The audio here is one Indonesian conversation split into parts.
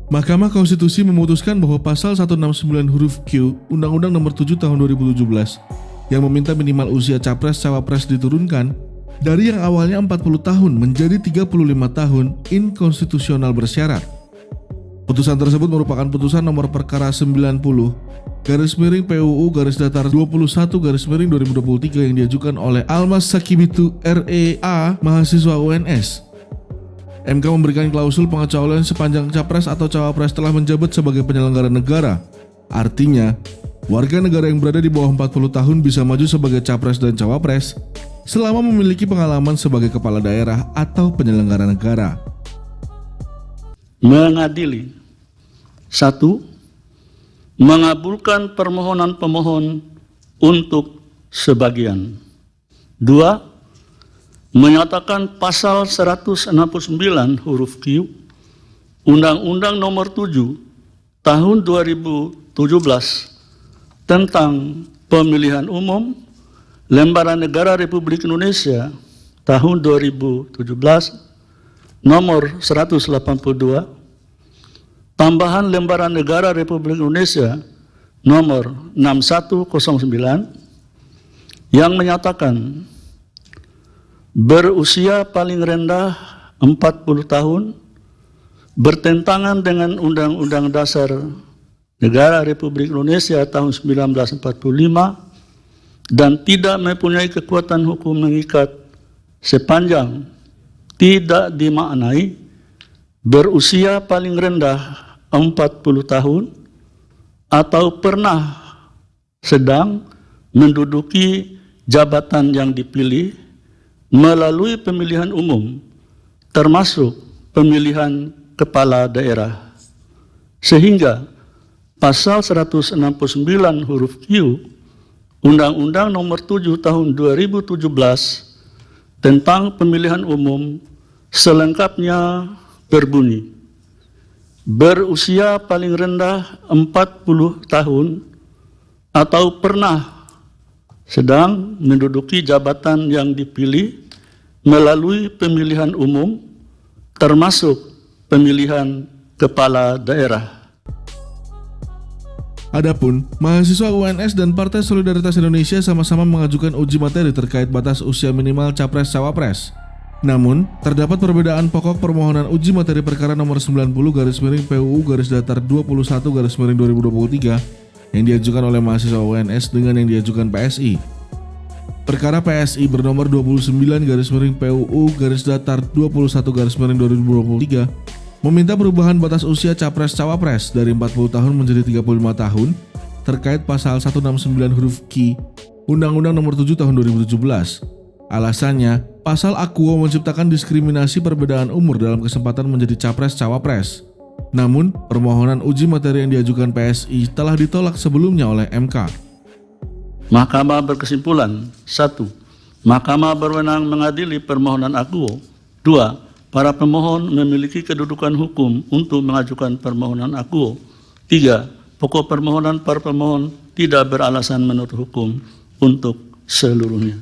Mahkamah Konstitusi memutuskan bahwa pasal 169 huruf Q Undang-Undang Nomor 7 Tahun 2017 yang meminta minimal usia capres-cawapres diturunkan dari yang awalnya 40 tahun menjadi 35 tahun inkonstitusional bersyarat. Putusan tersebut merupakan putusan nomor perkara 90 PUU _21/2023 yang diajukan oleh Almas Sakibitu REA mahasiswa UNS. MK memberikan klausul pengecualian sepanjang capres atau cawapres telah menjabat sebagai penyelenggara negara. Artinya, warga negara yang berada di bawah 40 tahun bisa maju sebagai capres dan cawapres selama memiliki pengalaman sebagai kepala daerah atau penyelenggara negara. Mengadili. 1. Mengabulkan permohonan pemohon untuk sebagian. 2. Menyatakan pasal 169 huruf Q Undang-Undang Nomor 7 Tahun 2017 tentang Pemilihan Umum Lembaran Negara Republik Indonesia tahun 2017 nomor 182 tambahan Lembaran Negara Republik Indonesia nomor 6109 yang menyatakan berusia paling rendah 40 tahun bertentangan dengan Undang-Undang Dasar Negara Republik Indonesia tahun 1945 dan tidak mempunyai kekuatan hukum mengikat sepanjang tidak dimaknai berusia paling rendah 40 tahun atau pernah sedang menduduki jabatan yang dipilih melalui pemilihan umum termasuk pemilihan kepala daerah, sehingga pasal 169 huruf Q Undang-Undang Nomor 7 Tahun 2017 tentang pemilihan umum selengkapnya berbunyi berusia paling rendah 40 tahun atau pernah sedang menduduki jabatan yang dipilih melalui pemilihan umum termasuk pemilihan kepala daerah. Adapun, mahasiswa UNS dan Partai Solidaritas Indonesia sama-sama mengajukan uji materi terkait batas usia minimal capres-cawapres. Namun, terdapat perbedaan pokok permohonan uji materi perkara nomor 90/PUU _21/2023 yang diajukan oleh mahasiswa UNS dengan yang diajukan PSI. Perkara PSI bernomor 29/PUU _21/2023 meminta perubahan batas usia capres-cawapres dari 40 tahun menjadi 35 tahun terkait pasal 169 huruf Q Undang-Undang Nomor 7 Tahun 2017. Alasannya, pasal Akuo menciptakan diskriminasi perbedaan umur dalam kesempatan menjadi capres-cawapres. Namun, permohonan uji materi yang diajukan PSI telah ditolak sebelumnya oleh MK. Mahkamah berkesimpulan. 1. Mahkamah berwenang mengadili permohonan Akuo. 2. Para pemohon memiliki kedudukan hukum untuk mengajukan permohonan Akuo. 3. Pokok permohonan para pemohon tidak beralasan menurut hukum untuk seluruhnya.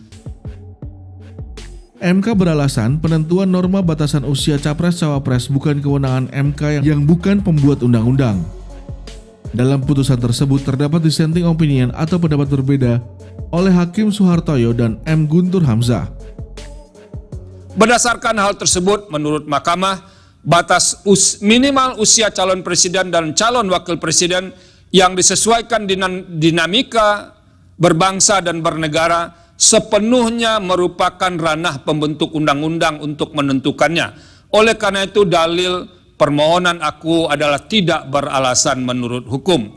MK beralasan penentuan norma batasan usia capres-cawapres bukan kewenangan MK yang bukan pembuat undang-undang. Dalam putusan tersebut terdapat dissenting opinion atau pendapat berbeda oleh Hakim Suhartoyo dan M. Guntur Hamzah. Berdasarkan hal tersebut, menurut Mahkamah, batas minimal usia calon presiden dan calon wakil presiden yang disesuaikan dengan dinamika berbangsa dan bernegara sepenuhnya merupakan ranah pembentuk undang-undang untuk menentukannya. Oleh karena itu, dalil permohonan Akuo adalah tidak beralasan menurut hukum.